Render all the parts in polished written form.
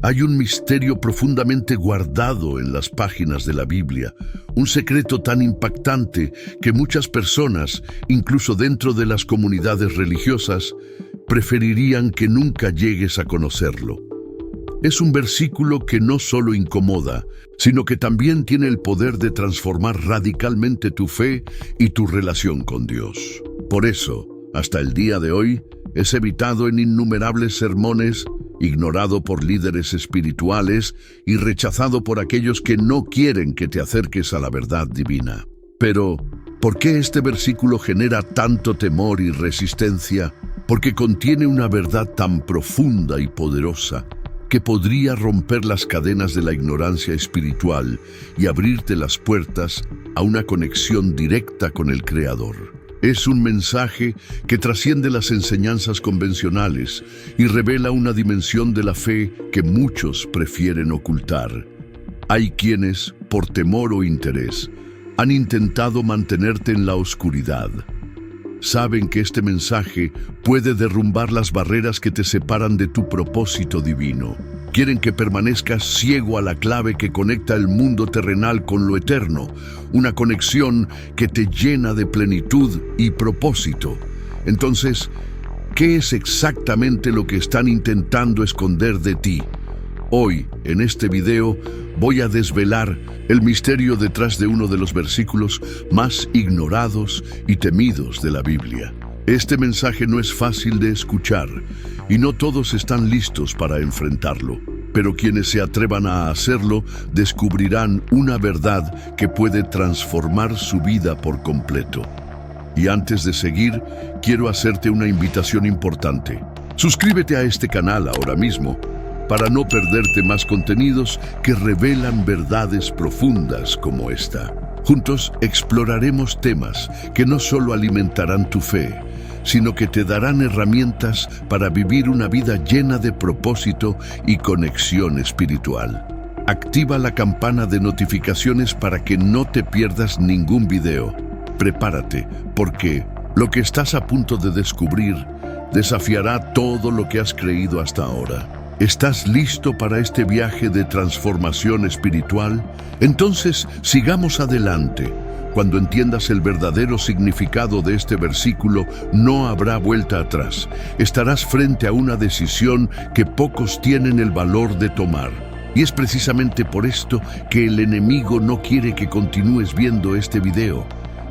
Hay un misterio profundamente guardado en las páginas de la Biblia, un secreto tan impactante que muchas personas, incluso dentro de las comunidades religiosas, preferirían que nunca llegues a conocerlo. Es un versículo que no solo incomoda, sino que también tiene el poder de transformar radicalmente tu fe y tu relación con Dios. Por eso, hasta el día de hoy, es evitado en innumerables sermones, ignorado por líderes espirituales y rechazado por aquellos que no quieren que te acerques a la verdad divina. Pero, ¿por qué este versículo genera tanto temor y resistencia? Porque contiene una verdad tan profunda y poderosa que podría romper las cadenas de la ignorancia espiritual y abrirte las puertas a una conexión directa con el Creador. Es un mensaje que trasciende las enseñanzas convencionales y revela una dimensión de la fe que muchos prefieren ocultar. Hay quienes, por temor o interés, han intentado mantenerte en la oscuridad. Saben que este mensaje puede derrumbar las barreras que te separan de tu propósito divino. Quieren que permanezcas ciego a la clave que conecta el mundo terrenal con lo eterno, una conexión que te llena de plenitud y propósito. Entonces, ¿qué es exactamente lo que están intentando esconder de ti? Hoy, en este video, voy a desvelar el misterio detrás de uno de los versículos más ignorados y temidos de la Biblia. Este mensaje no es fácil de escuchar y no todos están listos para enfrentarlo, pero quienes se atrevan a hacerlo descubrirán una verdad que puede transformar su vida por completo. Y antes de seguir, quiero hacerte una invitación importante. Suscríbete a este canal ahora mismo para no perderte más contenidos que revelan verdades profundas como esta. Juntos exploraremos temas que no solo alimentarán tu fe, sino que te darán herramientas para vivir una vida llena de propósito y conexión espiritual. Activa la campana de notificaciones para que no te pierdas ningún video. Prepárate, porque lo que estás a punto de descubrir desafiará todo lo que has creído hasta ahora. ¿Estás listo para este viaje de transformación espiritual? Entonces, sigamos adelante. Cuando entiendas el verdadero significado de este versículo, no habrá vuelta atrás. Estarás frente a una decisión que pocos tienen el valor de tomar. Y es precisamente por esto que el enemigo no quiere que continúes viendo este video.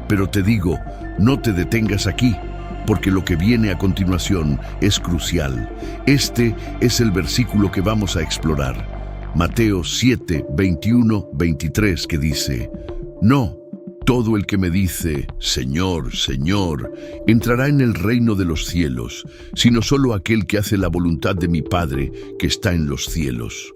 Pero te digo, no te detengas aquí, porque lo que viene a continuación es crucial. Este es el versículo que vamos a explorar. Mateo 7, 21, 23, que dice: No todo el que me dice, Señor, Señor, entrará en el reino de los cielos, sino solo aquel que hace la voluntad de mi Padre que está en los cielos.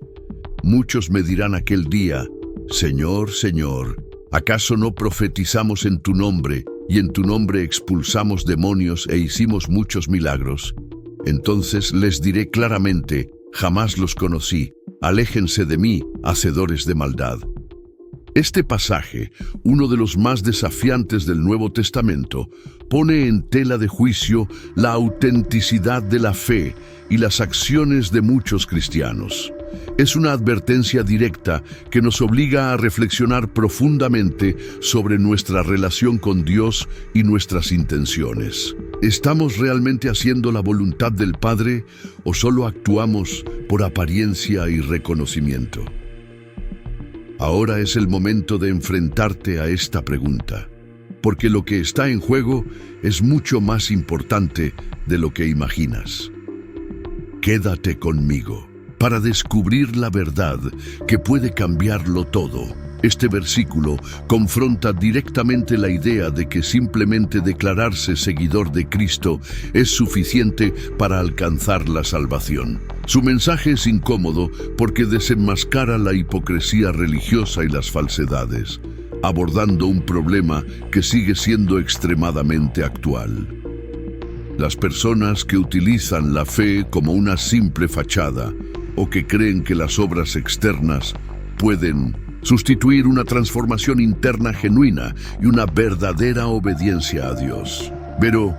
Muchos me dirán aquel día, Señor, Señor, ¿acaso no profetizamos en tu nombre, y en tu nombre expulsamos demonios e hicimos muchos milagros? Entonces les diré claramente, jamás los conocí, aléjense de mí, hacedores de maldad. Este pasaje, uno de los más desafiantes del Nuevo Testamento, pone en tela de juicio la autenticidad de la fe y las acciones de muchos cristianos. Es una advertencia directa que nos obliga a reflexionar profundamente sobre nuestra relación con Dios y nuestras intenciones. ¿Estamos realmente haciendo la voluntad del Padre o solo actuamos por apariencia y reconocimiento? Ahora es el momento de enfrentarte a esta pregunta, porque lo que está en juego es mucho más importante de lo que imaginas. Quédate conmigo para descubrir la verdad que puede cambiarlo todo. Este versículo confronta directamente la idea de que simplemente declararse seguidor de Cristo es suficiente para alcanzar la salvación. Su mensaje es incómodo porque desenmascara la hipocresía religiosa y las falsedades, abordando un problema que sigue siendo extremadamente actual. Las personas que utilizan la fe como una simple fachada o que creen que las obras externas pueden sustituir una transformación interna genuina y una verdadera obediencia a Dios. Pero,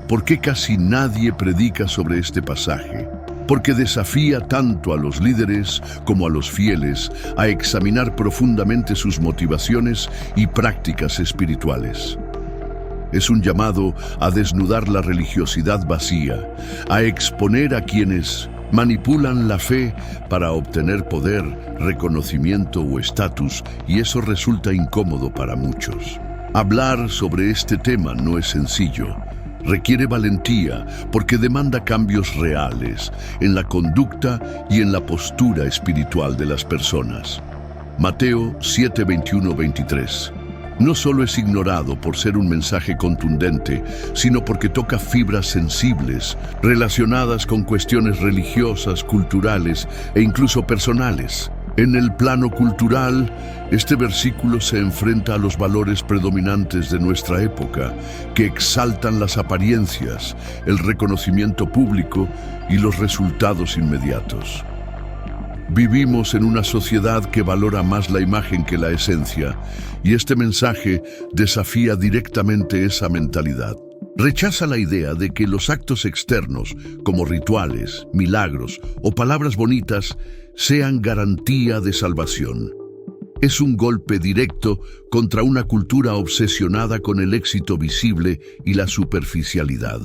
¿por qué casi nadie predica sobre este pasaje? porque desafía tanto a los líderes como a los fieles a examinar profundamente sus motivaciones y prácticas espirituales. Es un llamado a desnudar la religiosidad vacía, a exponer a quienes manipulan la fe para obtener poder, reconocimiento o estatus, y eso resulta incómodo para muchos. Hablar sobre este tema no es sencillo. Requiere valentía porque demanda cambios reales en la conducta y en la postura espiritual de las personas. Mateo 7, 21-23. No solo es ignorado por ser un mensaje contundente, sino porque toca fibras sensibles relacionadas con cuestiones religiosas, culturales e incluso personales. En el plano cultural, este versículo se enfrenta a los valores predominantes de nuestra época, que exaltan las apariencias, el reconocimiento público y los resultados inmediatos. Vivimos en una sociedad que valora más la imagen que la esencia, y este mensaje desafía directamente esa mentalidad. Rechaza la idea de que los actos externos, como rituales, milagros o palabras bonitas, sean garantía de salvación. Es un golpe directo contra una cultura obsesionada con el éxito visible y la superficialidad.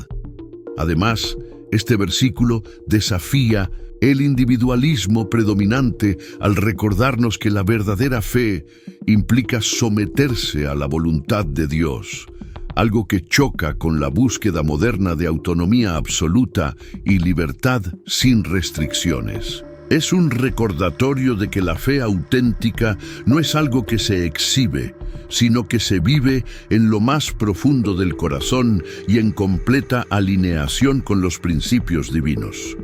Además, este versículo desafía el individualismo predominante al recordarnos que la verdadera fe implica someterse a la voluntad de Dios, algo que choca con la búsqueda moderna de autonomía absoluta y libertad sin restricciones. Es un recordatorio de que la fe auténtica no es algo que se exhibe, sino que se vive en lo más profundo del corazón y en completa alineación con los principios divinos.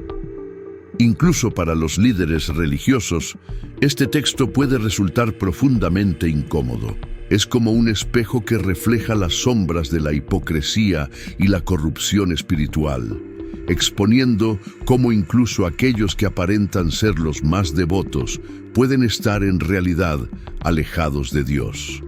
Incluso para los líderes religiosos, este texto puede resultar profundamente incómodo. Es como un espejo que refleja las sombras de la hipocresía y la corrupción espiritual, exponiendo cómo incluso aquellos que aparentan ser los más devotos pueden estar en realidad alejados de Dios.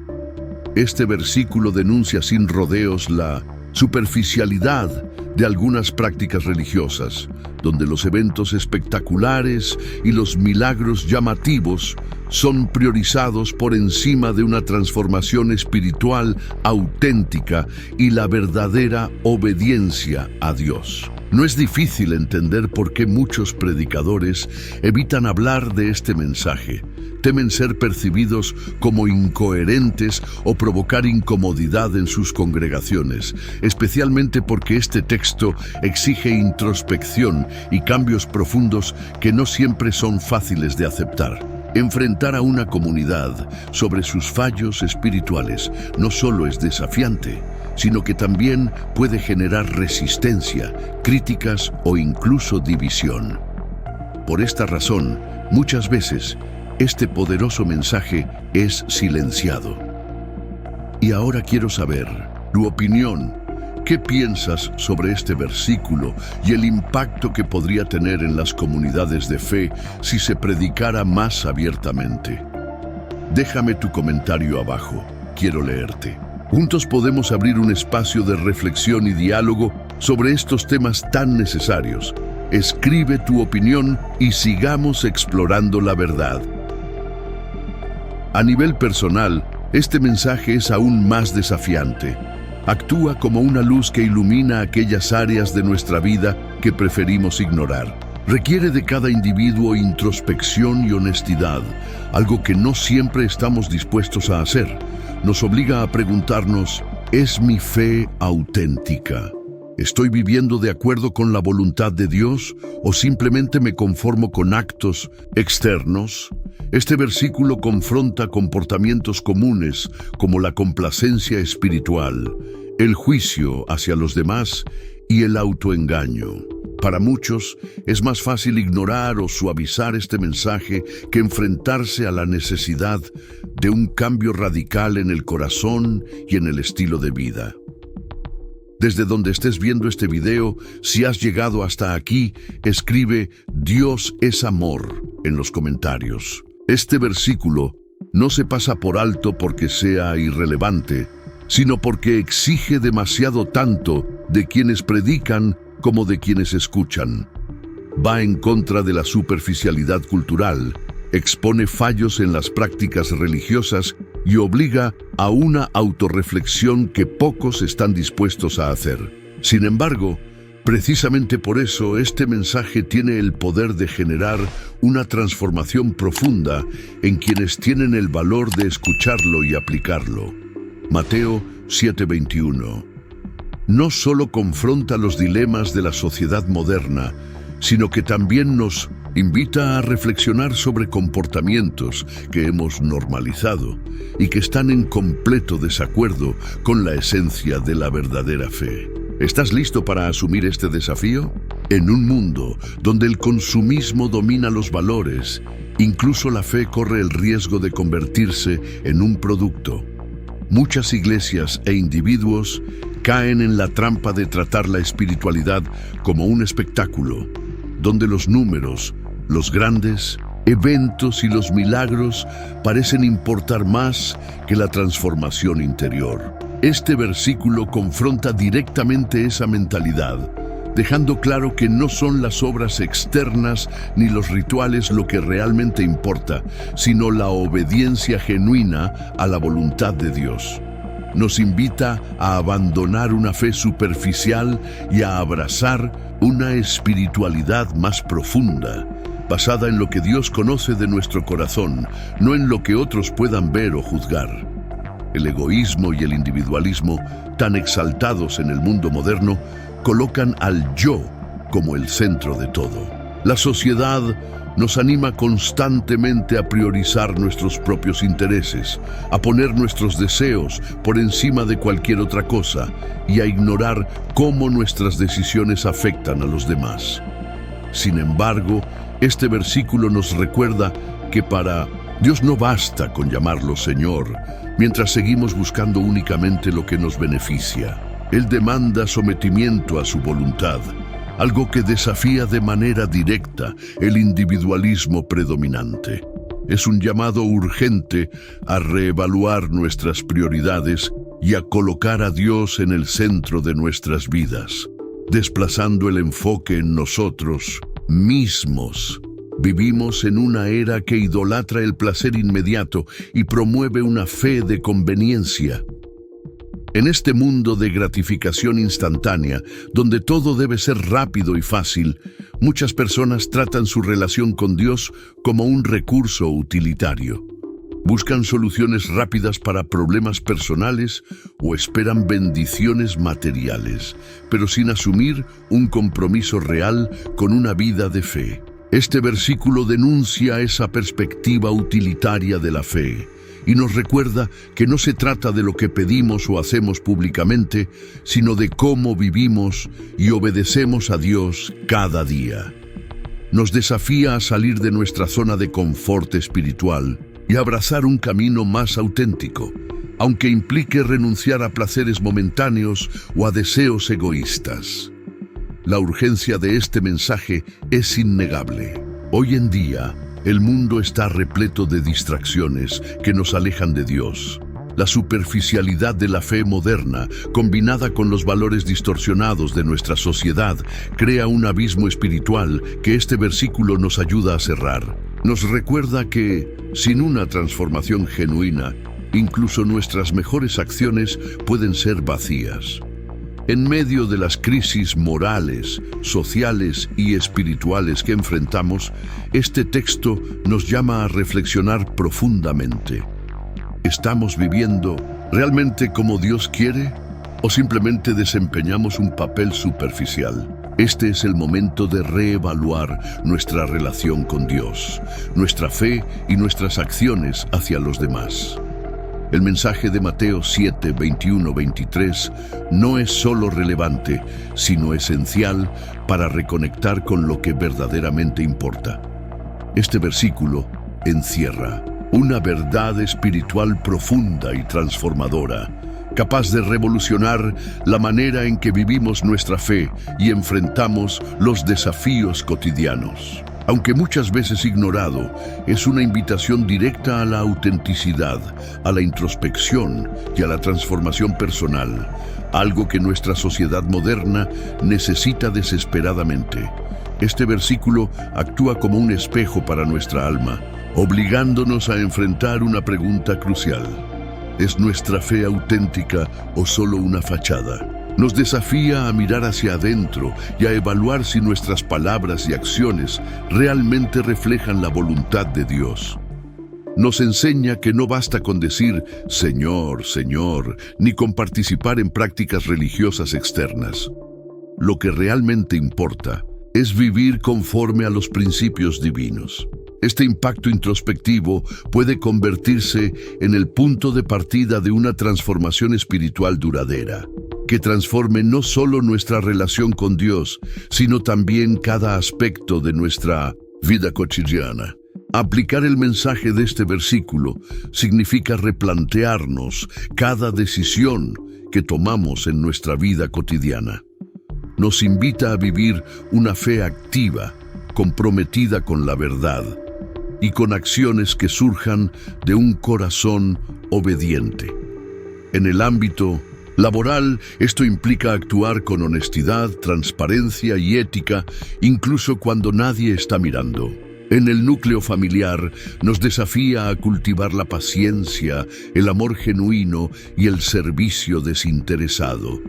Este versículo denuncia sin rodeos la superficialidad de algunas prácticas religiosas, donde los eventos espectaculares y los milagros llamativos son priorizados por encima de una transformación espiritual auténtica y la verdadera obediencia a Dios. No es difícil entender por qué muchos predicadores evitan hablar de este mensaje. Temen ser percibidos como incoherentes o provocar incomodidad en sus congregaciones, especialmente porque este texto exige introspección y cambios profundos que no siempre son fáciles de aceptar. Enfrentar a una comunidad sobre sus fallos espirituales no solo es desafiante, sino que también puede generar resistencia, críticas o incluso división. Por esta razón, muchas veces, este poderoso mensaje es silenciado. Y ahora quiero saber tu opinión. ¿Qué piensas sobre este versículo y el impacto que podría tener en las comunidades de fe si se predicara más abiertamente? Déjame tu comentario abajo. Quiero leerte. Juntos podemos abrir un espacio de reflexión y diálogo sobre estos temas tan necesarios. Escribe tu opinión y sigamos explorando la verdad. A nivel personal, este mensaje es aún más desafiante. Actúa como una luz que ilumina aquellas áreas de nuestra vida que preferimos ignorar. Requiere de cada individuo introspección y honestidad, algo que no siempre estamos dispuestos a hacer. Nos obliga a preguntarnos, ¿es mi fe auténtica? ¿Estoy viviendo de acuerdo con la voluntad de Dios o simplemente me conformo con actos externos? Este versículo confronta comportamientos comunes como la complacencia espiritual, el juicio hacia los demás y el autoengaño. Para muchos es más fácil ignorar o suavizar este mensaje que enfrentarse a la necesidad de un cambio radical en el corazón y en el estilo de vida. Desde donde estés viendo este video, si has llegado hasta aquí, escribe "Dios es amor" en los comentarios. Este versículo no se pasa por alto porque sea irrelevante, sino porque exige demasiado tanto de quienes predican como de quienes escuchan. va en contra de la superficialidad cultural, expone fallos en las prácticas religiosas y obliga a una autorreflexión que pocos están dispuestos a hacer. Sin embargo, precisamente por eso este mensaje tiene el poder de generar una transformación profunda en quienes tienen el valor de escucharlo y aplicarlo. Mateo 7:21. No solo confronta los dilemas de la sociedad moderna, sino que también nos invita a reflexionar sobre comportamientos que hemos normalizado y que están en completo desacuerdo con la esencia de la verdadera fe. ¿Estás listo para asumir este desafío? En un mundo donde el consumismo domina los valores, incluso la fe corre el riesgo de convertirse en un producto. Muchas iglesias e individuos caen en la trampa de tratar la espiritualidad como un espectáculo, donde los números, los grandes eventos y los milagros parecen importar más que la transformación interior. Este versículo confronta directamente esa mentalidad, dejando claro que no son las obras externas ni los rituales lo que realmente importa, sino la obediencia genuina a la voluntad de Dios. Nos invita a abandonar una fe superficial y a abrazar una espiritualidad más profunda, basada en lo que Dios conoce de nuestro corazón, no en lo que otros puedan ver o juzgar. El egoísmo y el individualismo, tan exaltados en el mundo moderno, colocan al yo como el centro de todo. La sociedad nos anima constantemente a priorizar nuestros propios intereses, a poner nuestros deseos por encima de cualquier otra cosa y a ignorar cómo nuestras decisiones afectan a los demás. Sin embargo, este versículo nos recuerda que para Dios no basta con llamarlo Señor, mientras seguimos buscando únicamente lo que nos beneficia. Él demanda sometimiento a su voluntad, algo que desafía de manera directa el individualismo predominante. Es un llamado urgente a reevaluar nuestras prioridades y a colocar a Dios en el centro de nuestras vidas, desplazando el enfoque en nosotros mismos. Vivimos en una era que idolatra el placer inmediato y promueve una fe de conveniencia. En este mundo de gratificación instantánea, donde todo debe ser rápido y fácil, muchas personas tratan su relación con Dios como un recurso utilitario. Buscan soluciones rápidas para problemas personales o esperan bendiciones materiales, pero sin asumir un compromiso real con una vida de fe. Este versículo denuncia esa perspectiva utilitaria de la fe y nos recuerda que no se trata de lo que pedimos o hacemos públicamente, sino de cómo vivimos y obedecemos a Dios cada día. Nos desafía a salir de nuestra zona de confort espiritual y abrazar un camino más auténtico, aunque implique renunciar a placeres momentáneos o a deseos egoístas. La urgencia de este mensaje es innegable. Hoy en día, el mundo está repleto de distracciones que nos alejan de Dios. La superficialidad de la fe moderna, combinada con los valores distorsionados de nuestra sociedad, crea un abismo espiritual que este versículo nos ayuda a cerrar. Nos recuerda que, sin una transformación genuina, incluso nuestras mejores acciones pueden ser vacías. En medio de las crisis morales, sociales y espirituales que enfrentamos, este texto nos llama a reflexionar profundamente. ¿Estamos viviendo realmente como Dios quiere o simplemente desempeñamos un papel superficial? Este es el momento de reevaluar nuestra relación con Dios, nuestra fe y nuestras acciones hacia los demás. El mensaje de Mateo 7, 21-23 no es solo relevante, sino esencial para reconectar con lo que verdaderamente importa. Este versículo encierra una verdad espiritual profunda y transformadora, capaz de revolucionar la manera en que vivimos nuestra fe y enfrentamos los desafíos cotidianos. Aunque muchas veces ignorado, es una invitación directa a la autenticidad, a la introspección y a la transformación personal, algo que nuestra sociedad moderna necesita desesperadamente. Este versículo actúa como un espejo para nuestra alma, obligándonos a enfrentar una pregunta crucial. ¿Es nuestra fe auténtica o solo una fachada? Nos desafía a mirar hacia adentro y a evaluar si nuestras palabras y acciones realmente reflejan la voluntad de Dios. Nos enseña que no basta con decir Señor, Señor, ni con participar en prácticas religiosas externas. Lo que realmente importa es vivir conforme a los principios divinos. Este impacto introspectivo puede convertirse en el punto de partida de una transformación espiritual duradera, que transforme no solo nuestra relación con Dios, sino también cada aspecto de nuestra vida cotidiana. Aplicar el mensaje de este versículo significa replantearnos cada decisión que tomamos en nuestra vida cotidiana. Nos invita a vivir una fe activa, comprometida con la verdad y con acciones que surjan de un corazón obediente. En el ámbito laboral, esto implica actuar con honestidad, transparencia y ética, incluso cuando nadie está mirando. En el núcleo familiar, nos desafía a cultivar la paciencia, el amor genuino y el servicio desinteresado.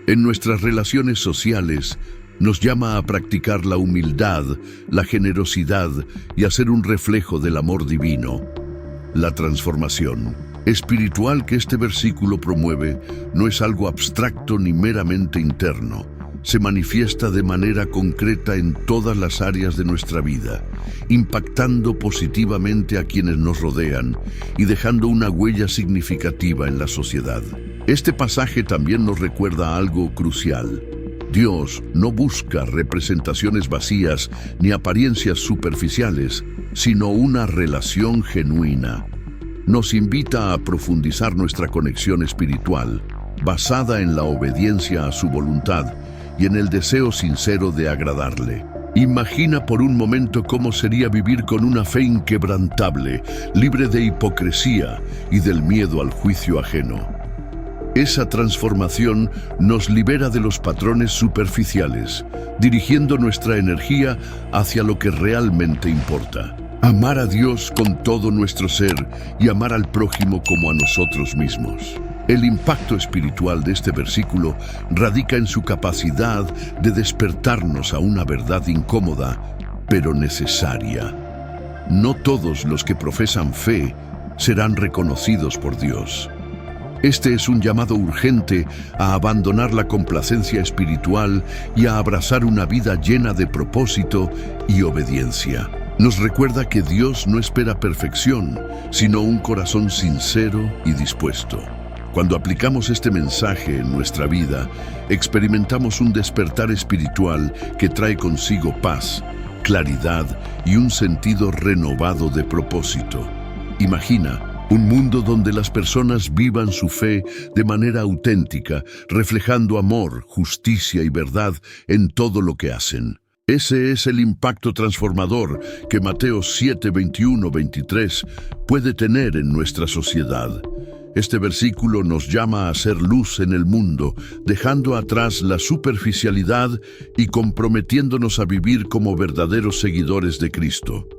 En nuestras relaciones sociales, nos llama a practicar la humildad, la generosidad y a ser un reflejo del amor divino. La transformación espiritual que este versículo promueve no es algo abstracto ni meramente interno. Se manifiesta de manera concreta en todas las áreas de nuestra vida, impactando positivamente a quienes nos rodean y dejando una huella significativa en la sociedad. Este pasaje también nos recuerda algo crucial. Dios no busca representaciones vacías ni apariencias superficiales, sino una relación genuina. Nos invita a profundizar nuestra conexión espiritual, basada en la obediencia a su voluntad y en el deseo sincero de agradarle. Imagina por un momento cómo sería vivir con una fe inquebrantable, libre de hipocresía y del miedo al juicio ajeno. Esa transformación nos libera de los patrones superficiales, dirigiendo nuestra energía hacia lo que realmente importa. Amar a Dios con todo nuestro ser y amar al prójimo como a nosotros mismos. El impacto espiritual de este versículo radica en su capacidad de despertarnos a una verdad incómoda, pero necesaria. No todos los que profesan fe serán reconocidos por Dios. Este es un llamado urgente a abandonar la complacencia espiritual y a abrazar una vida llena de propósito y obediencia. Nos recuerda que Dios no espera perfección, sino un corazón sincero y dispuesto. Cuando aplicamos este mensaje en nuestra vida, experimentamos un despertar espiritual que trae consigo paz, claridad y un sentido renovado de propósito. Imagina un mundo donde las personas vivan su fe de manera auténtica, reflejando amor, justicia y verdad en todo lo que hacen. Ese es el impacto transformador que Mateo 7, 21, 23 puede tener en nuestra sociedad. Este versículo nos llama a ser luz en el mundo, dejando atrás la superficialidad y comprometiéndonos a vivir como verdaderos seguidores de Cristo.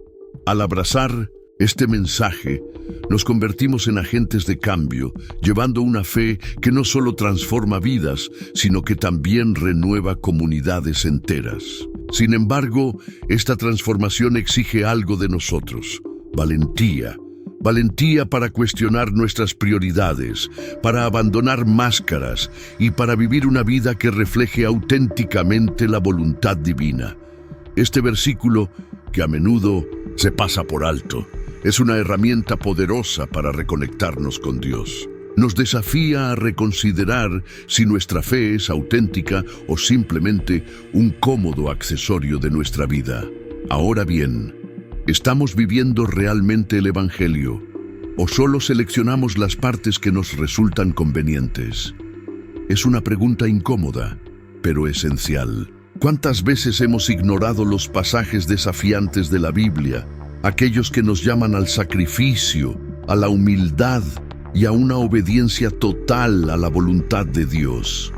Al abrazar este mensaje, nos convertimos en agentes de cambio, llevando una fe que no solo transforma vidas, sino que también renueva comunidades enteras. Sin embargo, esta transformación exige algo de nosotros: valentía. Valentía para cuestionar nuestras prioridades, para abandonar máscaras y para vivir una vida que refleje auténticamente la voluntad divina. Este versículo, que a menudo se pasa por alto, es una herramienta poderosa para reconectarnos con Dios. Nos desafía a reconsiderar si nuestra fe es auténtica o simplemente un cómodo accesorio de nuestra vida. Ahora bien, ¿estamos viviendo realmente el Evangelio o solo seleccionamos las partes que nos resultan convenientes? Es una pregunta incómoda, pero esencial. ¿Cuántas veces hemos ignorado los pasajes desafiantes de la Biblia, aquellos que nos llaman al sacrificio, a la humildad y a una obediencia total a la voluntad de Dios?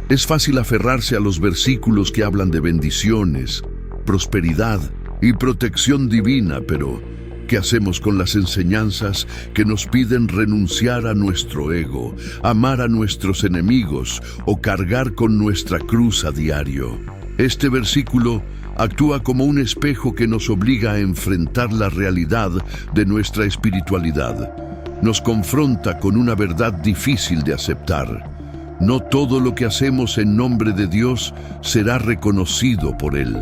Es fácil aferrarse a los versículos que hablan de bendiciones, prosperidad y protección divina, pero ¿qué hacemos con las enseñanzas que nos piden renunciar a nuestro ego, amar a nuestros enemigos o cargar con nuestra cruz a diario? Este versículo actúa como un espejo que nos obliga a enfrentar la realidad de nuestra espiritualidad. Nos confronta con una verdad difícil de aceptar. No todo lo que hacemos en nombre de Dios será reconocido por Él.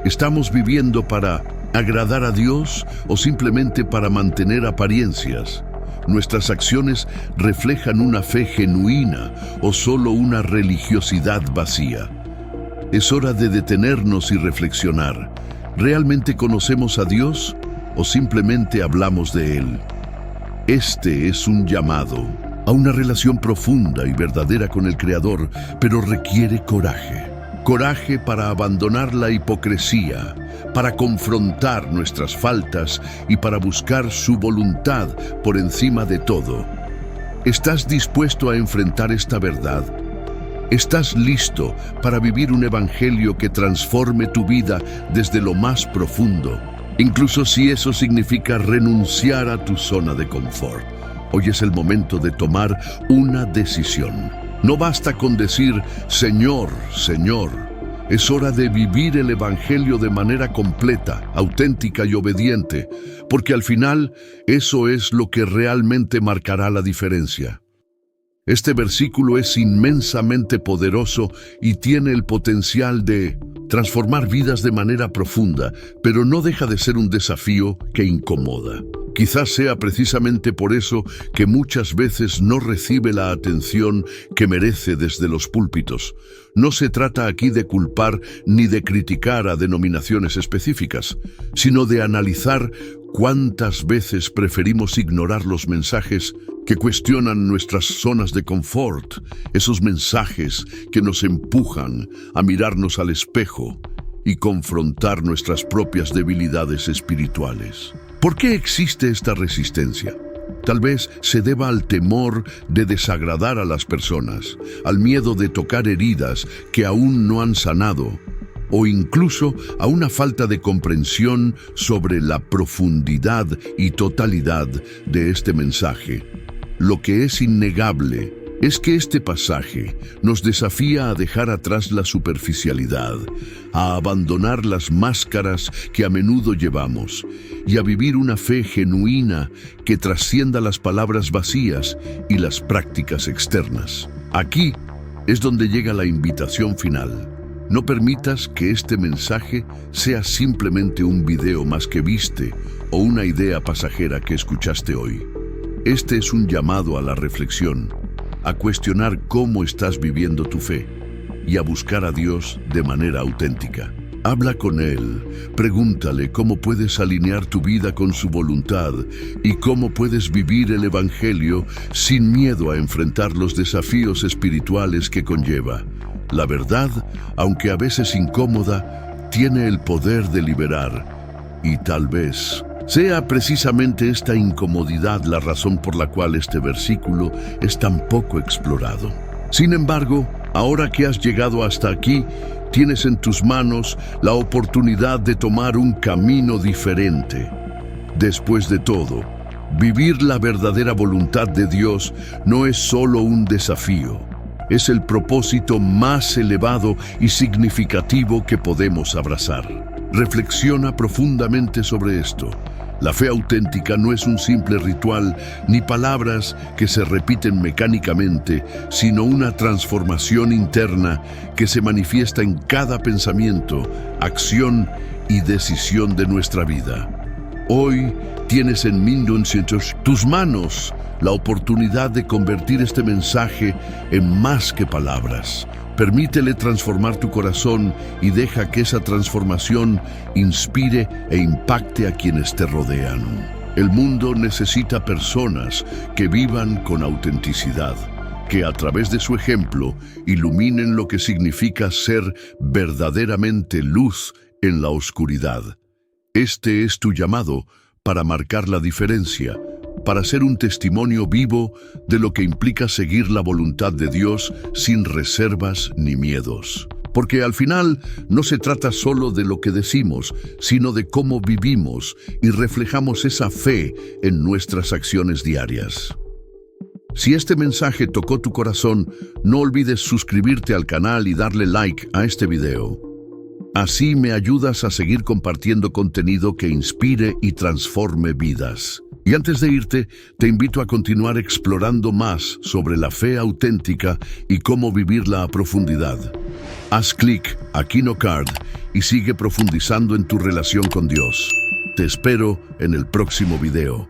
¿Estamos viviendo para agradar a Dios o simplemente para mantener apariencias? ¿Nuestras acciones reflejan una fe genuina o solo una religiosidad vacía? Es hora de detenernos y reflexionar. ¿Realmente conocemos a Dios o simplemente hablamos de Él? Este es un llamado a una relación profunda y verdadera con el Creador, pero requiere coraje. Coraje para abandonar la hipocresía, para confrontar nuestras faltas y para buscar su voluntad por encima de todo. ¿Estás dispuesto a enfrentar esta verdad? ¿Estás listo para vivir un evangelio que transforme tu vida desde lo más profundo, incluso si eso significa renunciar a tu zona de confort? Hoy es el momento de tomar una decisión. No basta con decir, Señor, Señor. Es hora de vivir el evangelio de manera completa, auténtica y obediente, porque al final eso es lo que realmente marcará la diferencia. Este versículo es inmensamente poderoso y tiene el potencial de transformar vidas de manera profunda, pero no deja de ser un desafío que incomoda. Quizás sea precisamente por eso que muchas veces no recibe la atención que merece desde los púlpitos. No se trata aquí de culpar ni de criticar a denominaciones específicas, sino de analizar cuántas veces preferimos ignorar los mensajes que cuestionan nuestras zonas de confort, esos mensajes que nos empujan a mirarnos al espejo y confrontar nuestras propias debilidades espirituales. ¿Por qué existe esta resistencia? Tal vez se deba al temor de desagradar a las personas, al miedo de tocar heridas que aún no han sanado, o incluso a una falta de comprensión sobre la profundidad y totalidad de este mensaje. Lo que es innegable es que este pasaje nos desafía a dejar atrás la superficialidad, a abandonar las máscaras que a menudo llevamos y a vivir una fe genuina que trascienda las palabras vacías y las prácticas externas. Aquí es donde llega la invitación final. No permitas que este mensaje sea simplemente un video más que viste o una idea pasajera que escuchaste hoy. Este es un llamado a la reflexión, a cuestionar cómo estás viviendo tu fe y a buscar a Dios de manera auténtica. Habla con Él, pregúntale cómo puedes alinear tu vida con su voluntad y cómo puedes vivir el Evangelio sin miedo a enfrentar los desafíos espirituales que conlleva. La verdad, aunque a veces incómoda, tiene el poder de liberar y tal vez sea precisamente esta incomodidad la razón por la cual este versículo es tan poco explorado. Sin embargo, ahora que has llegado hasta aquí, tienes en tus manos la oportunidad de tomar un camino diferente. Después de todo, vivir la verdadera voluntad de Dios no es solo un desafío, es el propósito más elevado y significativo que podemos abrazar. Reflexiona profundamente sobre esto. La fe auténtica no es un simple ritual ni palabras que se repiten mecánicamente, sino una transformación interna que se manifiesta en cada pensamiento, acción y decisión de nuestra vida. Hoy tienes en tus manos la oportunidad de convertir este mensaje en más que palabras. Permítele transformar tu corazón y deja que esa transformación inspire e impacte a quienes te rodean. El mundo necesita personas que vivan con autenticidad, que a través de su ejemplo iluminen lo que significa ser verdaderamente luz en la oscuridad. Este es tu llamado para marcar la diferencia, para ser un testimonio vivo de lo que implica seguir la voluntad de Dios sin reservas ni miedos. porque al final no se trata solo de lo que decimos, sino de cómo vivimos y reflejamos esa fe en nuestras acciones diarias. Si este mensaje tocó tu corazón, no olvides suscribirte al canal y darle like a este video. Así me ayudas a seguir compartiendo contenido que inspire y transforme vidas. Y antes de irte, te invito a continuar explorando más sobre la fe auténtica y cómo vivirla a profundidad. Haz clic aquí en KinoCard y sigue profundizando en tu relación con Dios. Te espero en el próximo video.